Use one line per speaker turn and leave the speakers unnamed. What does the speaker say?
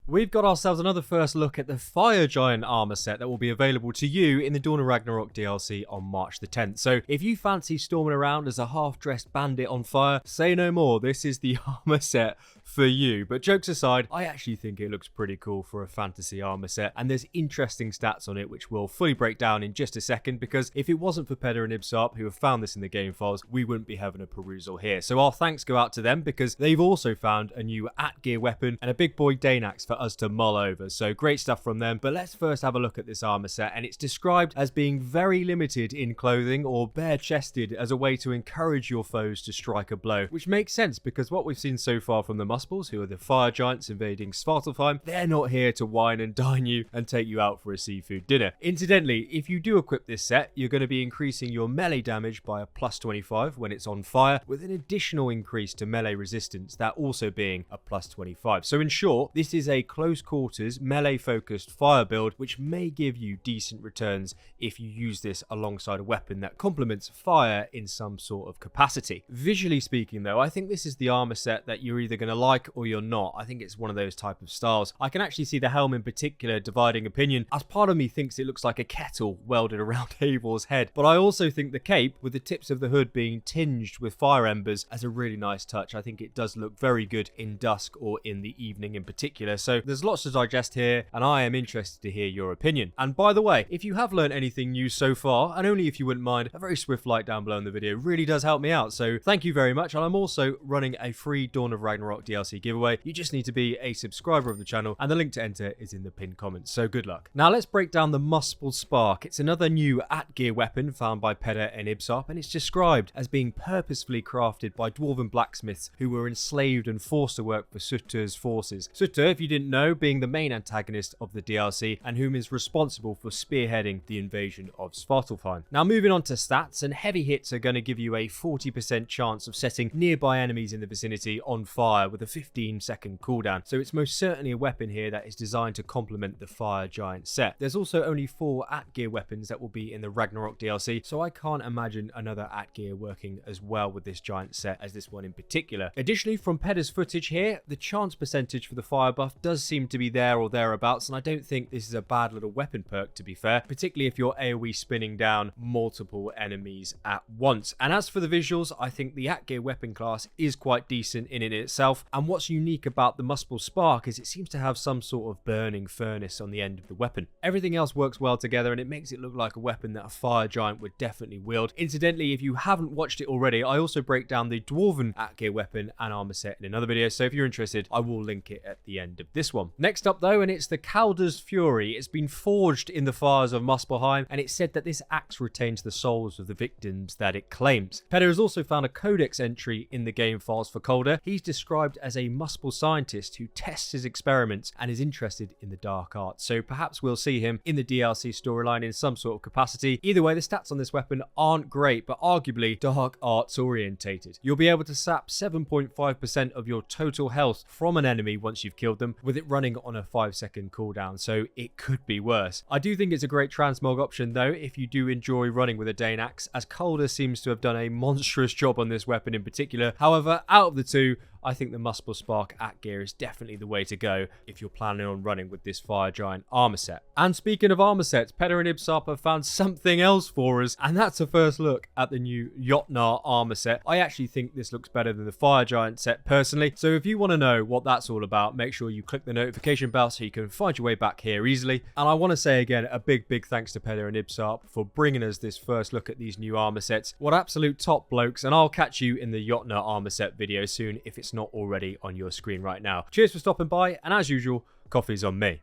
we've got ourselves another first look at the Fire Giant armor set that will be available to you in the Dawn of Ragnarok DLC on March the 10th. So if you fancy storming around as a half-dressed bandit on fire, say no more, this is the armor set for you. But jokes aside, I actually think it looks pretty cool for a fantasy armor set, and there's interesting stats on it which we'll fully break down in just a second, because if it wasn't for Peder and Ibsarp, who have found this in the game files, we wouldn't be having a perusal here. So our thanks go out to them, because they've also found a new Atgeir weapon and a big boy Dane Axe for us to mull over. So great stuff from them. But let's first have a look at this armor set, and it's described as being very limited in clothing or bare-chested as a way to encourage your foes to strike a blow, which makes sense because what we've seen so far from the Muspels, who are the fire giants invading Svartalfheim, they're not here to wine and dine you and take you out for a seafood dinner. Incidentally, if you do equip this set, you're going to be increasing your melee damage by a plus 25 when it's on fire, with an additional increase to melee resistance, that also being a plus 25. So in short, this is a close quarters melee focused fire build which may give you decent returns if you use this alongside a weapon that complements fire in some sort of capacity. Visually speaking though, I think this is the armor set that you're either going to like or you're not. I think it's one of those type of styles. I can actually see the helm in particular dividing opinion, as part of me thinks it looks like a kettle welded around Eivor's head, but I also think the cape with the tips of the hood being tinged with fire embers as a really nice touch. I think it does look very good in dusk or in the evening in particular. So there's lots to digest here, and I am interested to hear your opinion. And by the way, if you have learned anything new so far, and only if you wouldn't mind, a very swift like down below in the video really does help me out. So thank you very much. And I'm also running a free Dawn of Ragnarok DLC giveaway. You just need to be a subscriber of the channel, and the link to enter is in the pinned comments. So good luck. Now let's break down the Muspel Spark. It's another new Atgeir weapon found by Peder and Ibsarp, and it's described as being purposefully crafted by dwarven blacksmiths who were enslaved and forced to work for Surtur's forces. Surtur, if you didn't know, being the main antagonist of the DLC and whom is responsible for spearheading the invasion of Svartalfheim. Now moving on to stats, and heavy hits are going to give you a 40% chance of setting nearby enemies in the vicinity on fire with a 15-second cooldown. So it's most certainly a weapon here that is designed to complement the Fire Giant set. There's also only 4 Atgeir weapons that will be in the Ragnarok DLC, so I can't imagine another Atgeir working as well with this giant set as this one in particular. Additionally, from Peder's footage here, the chance percentage for the fire buff does seem to be there or thereabouts, and I don't think this is a bad little weapon perk, to be fair, particularly if you're AoE spinning down multiple enemies at once. And as for the visuals, I think the Atgeir weapon class is quite decent in itself, and what's unique about the Muspel Spark is it seems to have some sort of burning furnace on the end of the weapon. Everything else works well together, and it makes it look like a weapon that a fire giant would definitely wield. Incidentally, if you haven't watched it already, I also break down the dwarven Atgeir weapon and armor set in another video, so if you're interested, I will link it at the end of this one. Next up though, and it's the Calder's Fury. It's been forged in the fires of Muspelheim, and it's said that this axe retains the souls of the victims that it claims. Peder has also found a codex entry in the game files for Calder. He's described as a Muspel scientist who tests his experiments and is interested in the dark arts, so perhaps we'll see him in the DLC storyline in some sort of capacity. Either way, the stats on this weapon aren't great, but arguably dark arts orientated. You'll be able to sap 7.5% of your total health from an enemy once you've killed them, with it running on a 5-second cooldown, so it could be worse. I do think it's a great transmog option though if you do enjoy running with a Dane Axe, as Calder seems to have done a monstrous job on this weapon in particular. However, out of the two, I think the Muspel Spark Atgeir is definitely the way to go if you're planning on running with this Fire Giant armor set. And speaking of armor sets, Peder and Ibsarp have found something else for us, and that's a first look at the new Jotun armor set. I actually think this looks better than the Fire Giant set personally, so if you want to know what that's all about, make sure you click the notification bell so you can find your way back here easily. And I want to say again, a big thanks to Peder and Ibsarp for bringing us this first look at these new armor sets. What absolute top blokes, and I'll catch you in the Jotun armor set video soon if it's not already on your screen right now. Cheers for stopping by, and as usual, coffee's on me.